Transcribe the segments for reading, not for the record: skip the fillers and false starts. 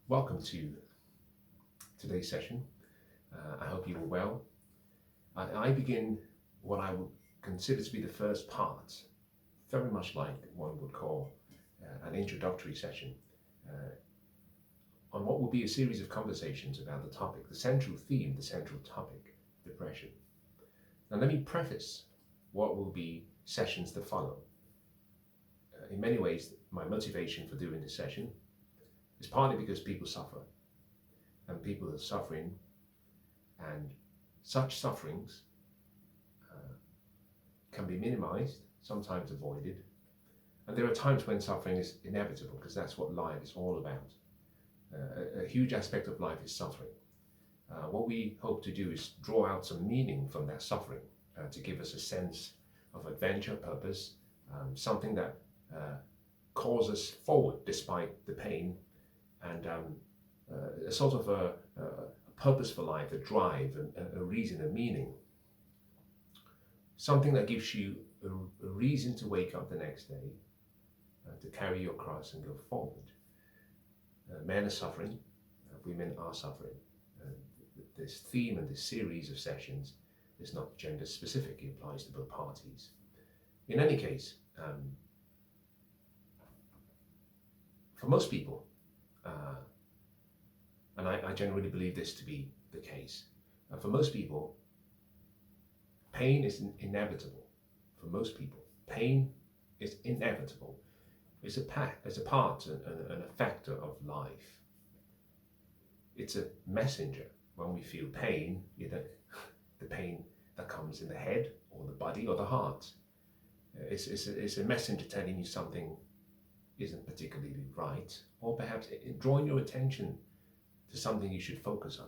Welcome to today's session. I hope you are well. I begin what I would consider to be the first part, very much like one would call an introductory session, uh, on what will be a series of conversations about the topic, the central theme, the central topic, depression. Now, let me preface what will be sessions to follow. In many ways, my motivation for doing this session is partly because people suffer, and people are suffering, and such sufferings can be minimized, sometimes avoided, and there are times when suffering is inevitable because that's what life is all about. A huge aspect of life is suffering. What we hope to do is draw out some meaning from that suffering to give us a sense of adventure, purpose, something that calls us forward despite the pain, and a sort of a purpose for life, a drive, a reason, a meaning. Something that gives you a reason to wake up the next day, to carry your cross and go forward. Men are suffering, women are suffering. This theme and this series of sessions is not gender specific, it applies to both parties. In any case, for most people, and I generally believe this to be the case, for most people, pain is inevitable. For most people, pain is inevitable. It's a part and a factor of life. It's a messenger. When we feel pain, either the pain that comes in the head or the body or the heart, it's a messenger telling you something isn't particularly right, or perhaps drawing your attention to something you should focus on.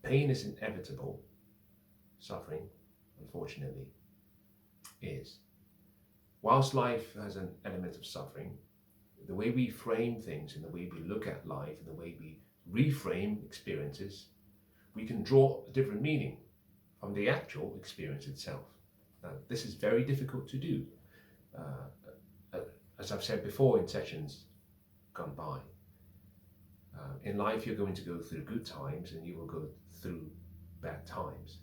Pain is inevitable. Suffering, unfortunately, is. Whilst life has an element of suffering, the way we frame things and the way we look at life and the way we reframe experiences, we can draw a different meaning from the actual experience itself. Now, this is very difficult to do. As I've said before in sessions gone by, in life you're going to go through good times and you will go through bad times.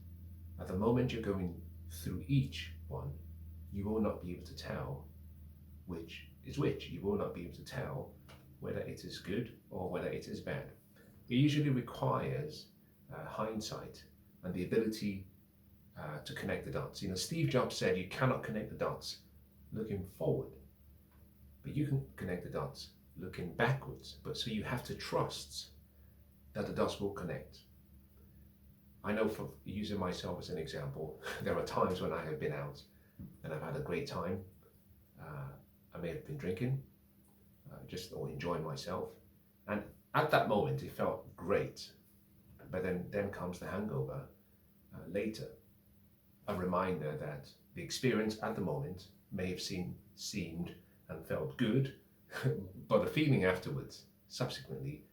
At the moment you're going through each one, you will not be able to tell which is which. You will not be able to tell whether it is good or whether it is bad. It usually requires hindsight and the ability to connect the dots. Steve Jobs said you cannot connect the dots looking forward, but you can connect the dots looking backwards. But so you have to trust that the dots will connect. I know, for using myself as an example, there are times when I have been out and I've had a great time. I may have been drinking, or enjoying myself, and at that moment it felt great. But then comes the hangover later, a reminder that the experience at the moment may have seemed and felt good, but the feeling afterwards, subsequently,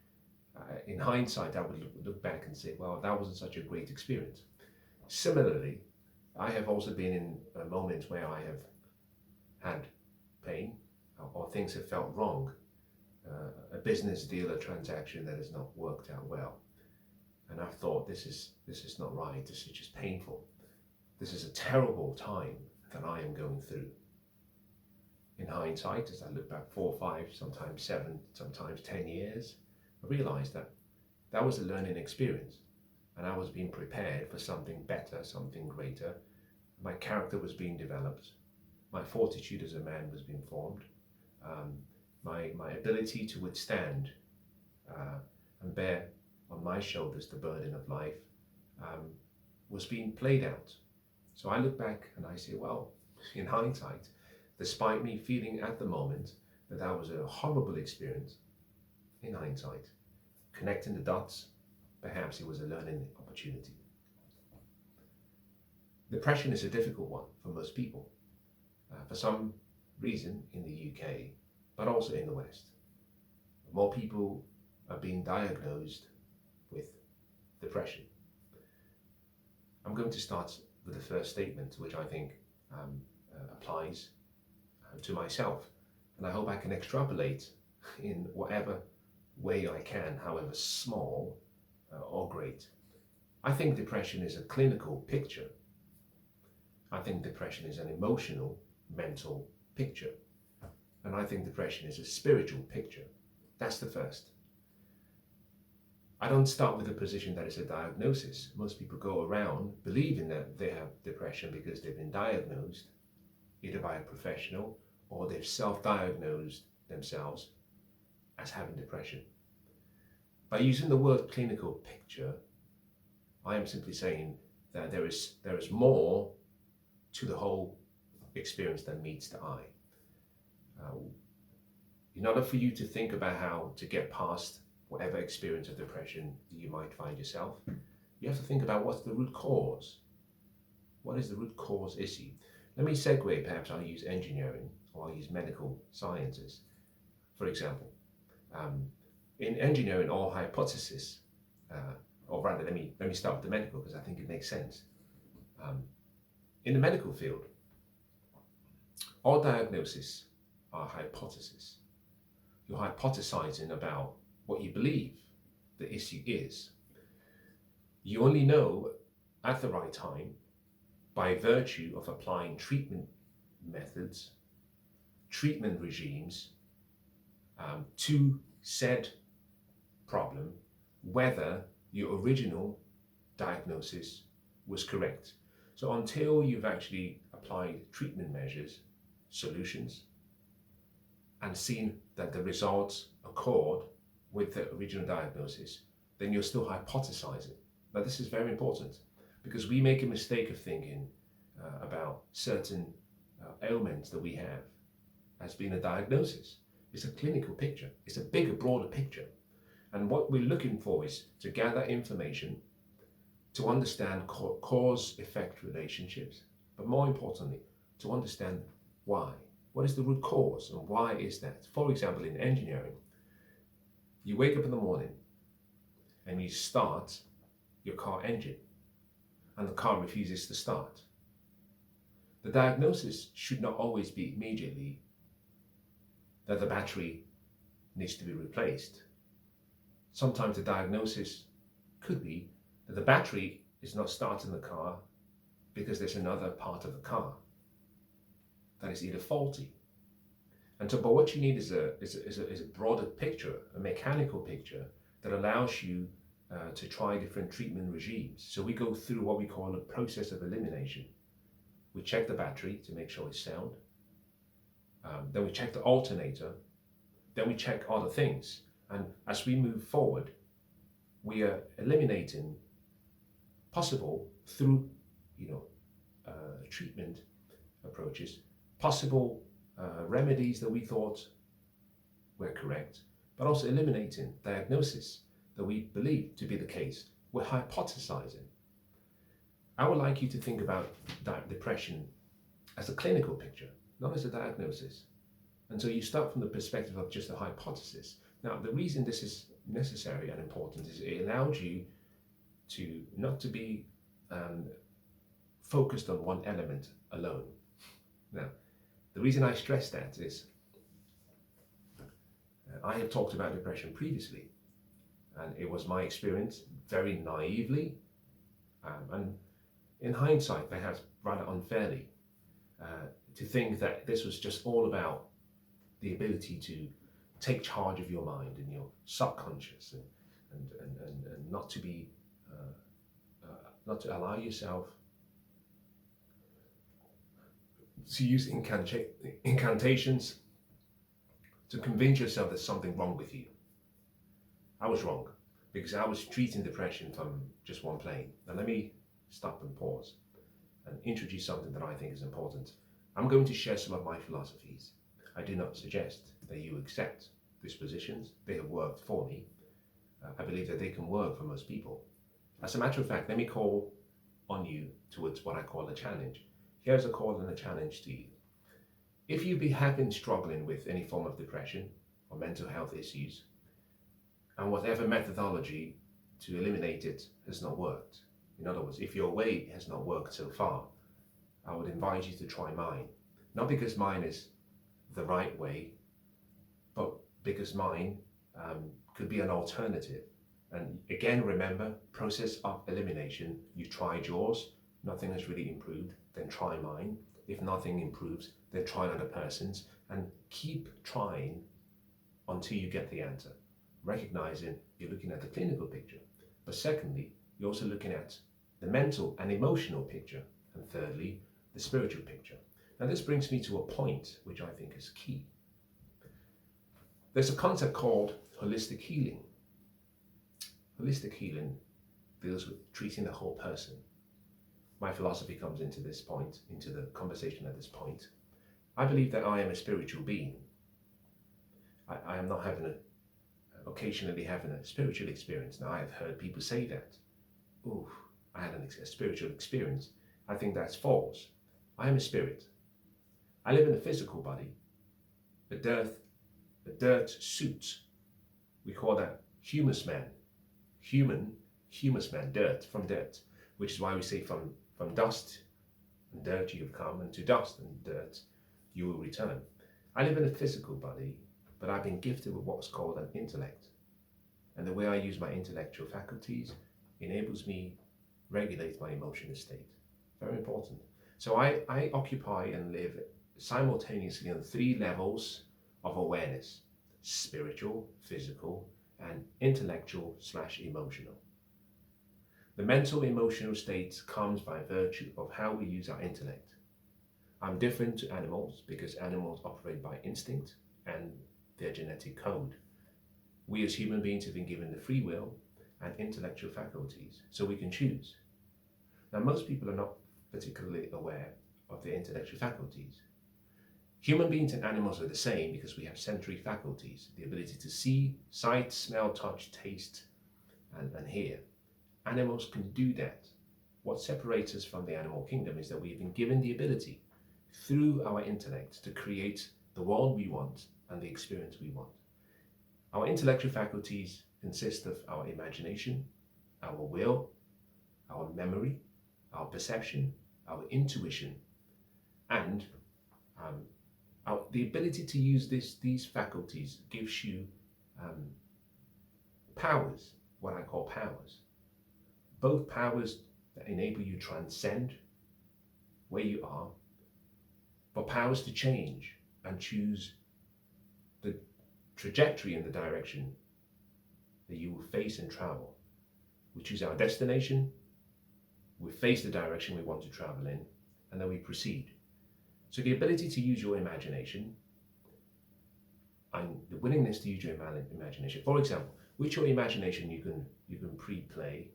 in hindsight, I would look back and say, well, that wasn't such a great experience. Similarly, I have also been in a moment where I have had pain or things have felt wrong, a business deal, a transaction that has not worked out well. And I've thought, this is not right, this is just painful. This is a terrible time that I am going through. In hindsight, as I look back 4, 5, sometimes 7, sometimes 10 years, I realized that that was a learning experience and I was being prepared for something better, something greater. My character was being developed. My fortitude as a man was being formed. My ability to withstand and bear on my shoulders the burden of life was being played out. So I look back and I say, well, in hindsight, despite me feeling at the moment that was a horrible experience, in hindsight, connecting the dots, perhaps it was a learning opportunity. Depression is a difficult one for most people, for some reason in the UK, but also in the West. More people are being diagnosed with depression. I'm going to start with the first statement, which I think applies to myself, and I hope I can extrapolate in whatever way I can, however small or great. I think depression is a clinical picture. I think depression is an emotional, mental picture. And I think depression is a spiritual picture. That's the first. I don't start with the position that it's a diagnosis. Most people go around believing that they have depression because they've been diagnosed either by a professional or they've self-diagnosed themselves as having depression. By using the word clinical picture, I am simply saying that there is more to the whole experience than meets the eye. In order for you to think about how to get past whatever experience of depression you might find yourself, you have to think about what's the root cause. What is the root cause issue? Let me segue, perhaps I'll use engineering or I'll use medical sciences. For example, in engineering or hypothesis, or rather let me start with the medical because I think it makes sense. In the medical field, all diagnoses are hypotheses. You're hypothesizing about what you believe the issue is. You only know at the right time by virtue of applying treatment methods, treatment regimes to said problem, whether your original diagnosis was correct. So until you've actually applied treatment measures, solutions, and seen that the results accord with the original diagnosis, then you're still hypothesizing. Now this is very important because we make a mistake of thinking about certain ailments that we have as being a diagnosis. It's a clinical picture. It's a bigger, broader picture. And what we're looking for is to gather information to understand cause-effect relationships, but more importantly, to understand why. What is the root cause and why is that? For example, in engineering, you wake up in the morning and you start your car engine and the car refuses to start. The diagnosis should not always be immediately that the battery needs to be replaced. Sometimes the diagnosis could be that the battery is not starting the car because there's another part of the car that is either faulty. And so, but what you need is a broader picture, a mechanical picture that allows you to try different treatment regimes. So we go through what we call a process of elimination. We check the battery to make sure it's sound. Then we check the alternator. Then we check other things. And as we move forward, we are eliminating possible through, treatment approaches, possible remedies that we thought were correct, but also eliminating diagnosis that we believe to be the case. We're hypothesizing. I would like you to think about depression as a clinical picture, not as a diagnosis. And so you start from the perspective of just a hypothesis. Now, the reason this is necessary and important is it allows you to not to be focused on one element alone. Now, the reason I stress that is I have talked about depression previously, and it was my experience very naively, and in hindsight, perhaps rather unfairly, to think that this was just all about the ability to take charge of your mind and your subconscious, and not to be, not to allow yourself to use incantations to convince yourself there's something wrong with you. I was wrong because I was treating depression from just one plane. Now let me stop and pause and introduce something that I think is important. I'm going to share some of my philosophies. I do not suggest that you accept these positions. They have worked for me. I believe that they can work for most people. As a matter of fact, let me call on you towards what I call a challenge. Here's a call and a challenge to you. If you have been struggling with any form of depression or mental health issues, and whatever methodology to eliminate it has not worked, in other words, if your way has not worked so far, I would invite you to try mine. Not because mine is the right way, but because mine could be an alternative. And again, remember, process of elimination. You tried yours, nothing has really improved, then try mine. If nothing improves, then try another person's, and keep trying until you get the answer. Recognizing you're looking at the clinical picture, but secondly, you're also looking at the mental and emotional picture, and thirdly, the spiritual picture. Now this brings me to a point which I think is key. There's a concept called holistic healing. Holistic healing deals with treating the whole person. My philosophy comes into this point, into the conversation at this point. I believe that I am a spiritual being. I am not occasionally having a spiritual experience. Now I have heard people say that. Ooh, I had a spiritual experience. I think that's false. I am a spirit. I live in a physical body, a dirt suit. We call that humus man. Humus man, dirt, from dirt, which is why we say from dust and dirt you have come, and to dust and dirt you will return. I live in a physical body, but I've been gifted with what's called an intellect. And the way I use my intellectual faculties enables me regulate my emotional state. Very important. So I occupy and live simultaneously on 3 levels of awareness: spiritual, physical, and intellectual/emotional. The mental emotional state comes by virtue of how we use our intellect. I'm different to animals because animals operate by instinct and their genetic code. We as human beings have been given the free will and intellectual faculties, so we can choose. Now, most people are not particularly aware of their intellectual faculties. Human beings and animals are the same because we have sensory faculties, the ability to see, sight, smell, touch, taste, and hear. Animals can do that. What separates us from the animal kingdom is that we've been given the ability through our intellect to create the world we want and the experience we want. Our intellectual faculties consist of our imagination, our will, our memory, our perception, our intuition, and the ability to use these faculties gives you powers, what I call powers. Both powers that enable you to transcend where you are, but powers to change and choose the trajectory and the direction that you will face and travel. We choose our destination, we face the direction we want to travel in, and then we proceed. So the ability to use your imagination and the willingness to use your imagination. For example, with your imagination you can pre-play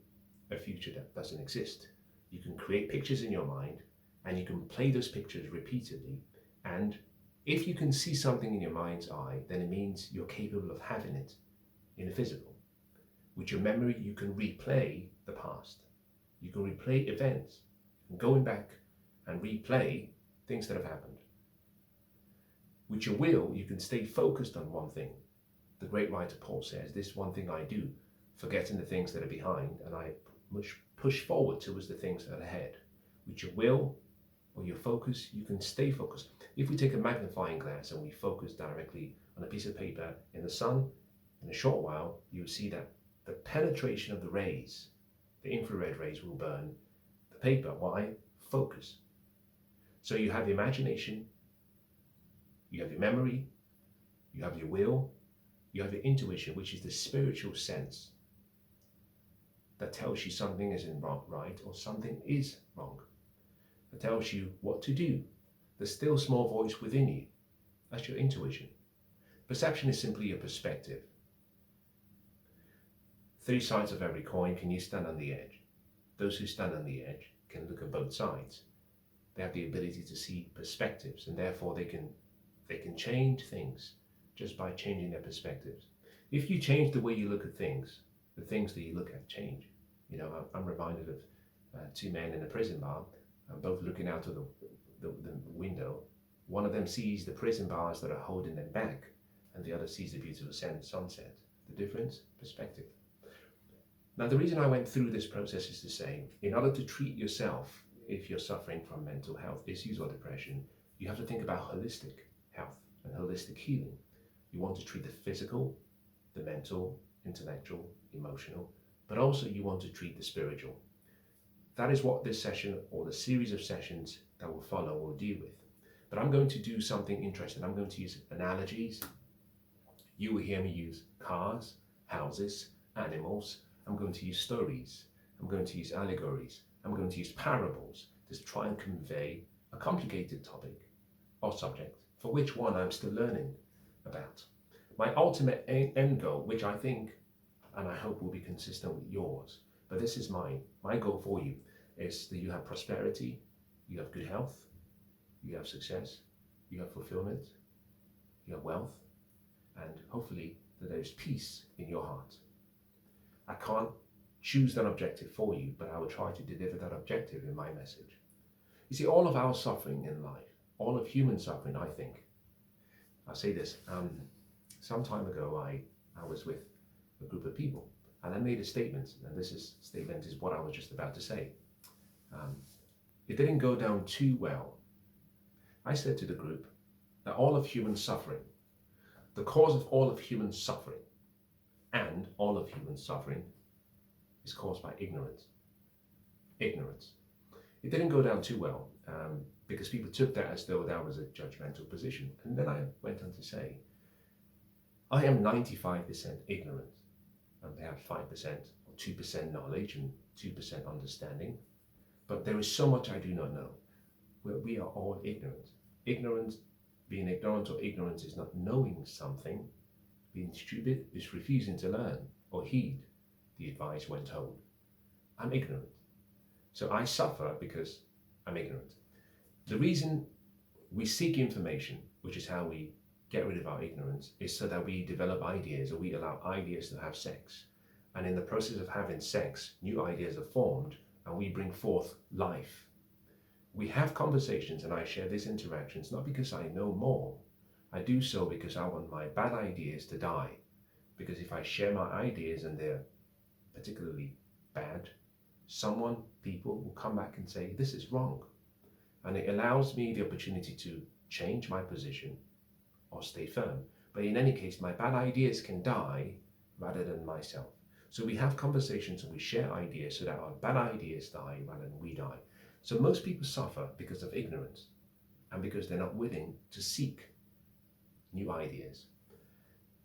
a future that doesn't exist. You can create pictures in your mind and you can play those pictures repeatedly, and if you can see something in your mind's eye, then it means you're capable of having it in the physical. With your memory you can replay the past. You can replay events. You can go back and replay things that have happened. With your will, you can stay focused on one thing. The great writer Paul says, "This one thing I do, forgetting the things that are behind, and I push forward towards the things that are ahead." With your will or your focus, you can stay focused. If we take a magnifying glass and we focus directly on a piece of paper in the sun, in a short while, you'll see that the penetration of the rays, the infrared rays, will burn the paper. Why? Focus. So you have imagination, you have your memory, you have your will, you have your intuition, which is the spiritual sense that tells you something isn't right or something is wrong. That tells you what to do. The still small voice within you. That's your intuition. Perception is simply your perspective. 3 sides of every coin. Can you stand on the edge? Those who stand on the edge can look at both sides. They have the ability to see perspectives, and therefore they can change things just by changing their perspectives. If you change the way you look at things, the things that you look at change. You know, I'm reminded of 2 men in a prison bar, both looking out of the window. One of them sees the prison bars that are holding them back, and the other sees the beautiful sunset. The difference? Perspective. Now, the reason I went through this process is to say, in order to treat yourself, if you're suffering from mental health issues or depression, you have to think about holistic health and holistic healing. You want to treat the physical, the mental, intellectual, emotional, but also you want to treat the spiritual. That is what this session or the series of sessions that will follow will deal with. But I'm going to do something interesting. I'm going to use analogies. You will hear me use cars, houses, animals. I'm going to use stories. I'm going to use allegories. I'm going to use parables to try and convey a complicated topic or subject for which one I'm still learning about. My ultimate end goal, which I think and I hope will be consistent with yours, but this is mine. My goal for you is that you have prosperity, you have good health, you have success, you have fulfillment, you have wealth, and hopefully that there is peace in your heart. I can't choose that objective for you, but I will try to deliver that objective in my message. You see, all of our suffering in life, all of human suffering, I think, I'll say this, some time ago I was with a group of people and I made a statement, and statement is what I was just about to say. It didn't go down too well. I said to the group that all of human suffering, the cause of all of human suffering, and all of human suffering is caused by ignorance. Ignorance. It didn't go down too well because people took that as though that was a judgmental position. And then I went on to say, I am 95% ignorant and perhaps 5% or 2% knowledge and 2% understanding. But there is so much I do not know. We are all ignorant. Ignorance, being ignorant or ignorance is not knowing something. Being stupid is refusing to learn or heed the advice when told. I'm ignorant. So I suffer because I'm ignorant. The reason we seek information, which is how we get rid of our ignorance, is so that we develop ideas, or we allow ideas to have sex. And in the process of having sex, new ideas are formed and we bring forth life. We have conversations and I share these interactions not because I know more. I do so because I want my bad ideas to die. Because if I share my ideas and they're particularly bad, people will come back and say, this is wrong. And it allows me the opportunity to change my position or stay firm. But in any case, my bad ideas can die rather than myself. So we have conversations and we share ideas so that our bad ideas die rather than we die. So most people suffer because of ignorance and because they're not willing to seek new ideas.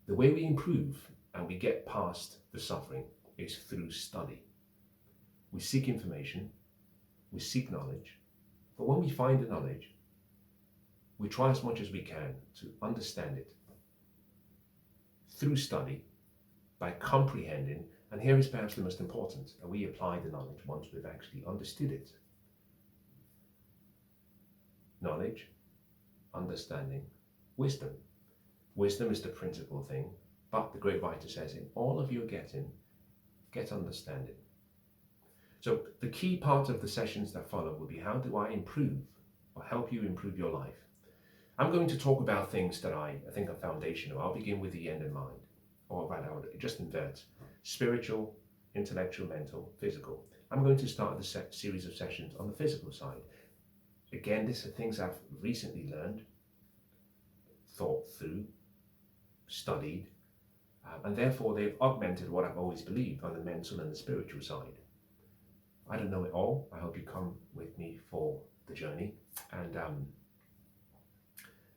The way we improve and we get past the suffering is through study. We seek information, we seek knowledge, but when we find the knowledge, we try as much as we can to understand it through study, by comprehending, and here is perhaps the most important, that we apply the knowledge once we've actually understood it. Knowledge, understanding, wisdom. Wisdom is the principal thing, but the great writer says, in all of your getting, get understanding. So the key part of the sessions that follow will be, how do I improve or help you improve your life? I'm going to talk about things that I think are foundational. I'll begin with the end in mind, or rather, I'll just invert: spiritual, intellectual, mental, physical. I'm going to start the series of sessions on the physical side. Again, these are things I've recently learned, thought through, studied, and therefore they've augmented what I've always believed on the mental and the spiritual side. I don't know it all. I hope you come with me for the journey. And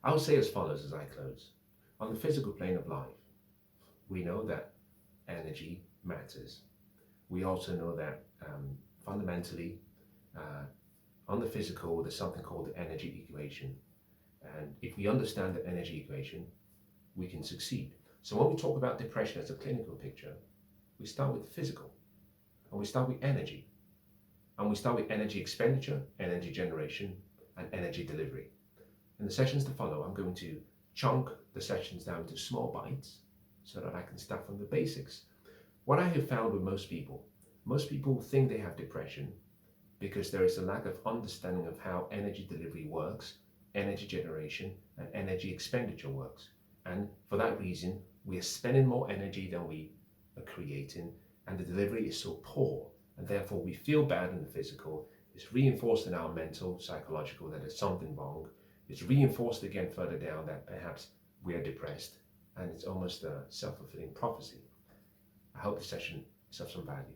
I'll say as follows as I close. On the physical plane of life, we know that energy matters. We also know that fundamentally, on the physical, there's something called the energy equation. And if we understand the energy equation, we can succeed. So when we talk about depression as a clinical picture, we start with physical, and we start with energy. And we start with energy expenditure, energy generation, and energy delivery. In the sessions to follow, I'm going to chunk the sessions down to small bites so that I can start from the basics. What I have found with most people think they have depression because there is a lack of understanding of how energy delivery works, energy generation, and energy expenditure works. And for that reason, we are spending more energy than we are creating, and the delivery is so poor. And therefore we feel bad in the physical. It's reinforced in our mental, psychological, that there's something wrong. It's reinforced again further down that perhaps we are depressed, and it's almost a self-fulfilling prophecy. I hope the session is of some value.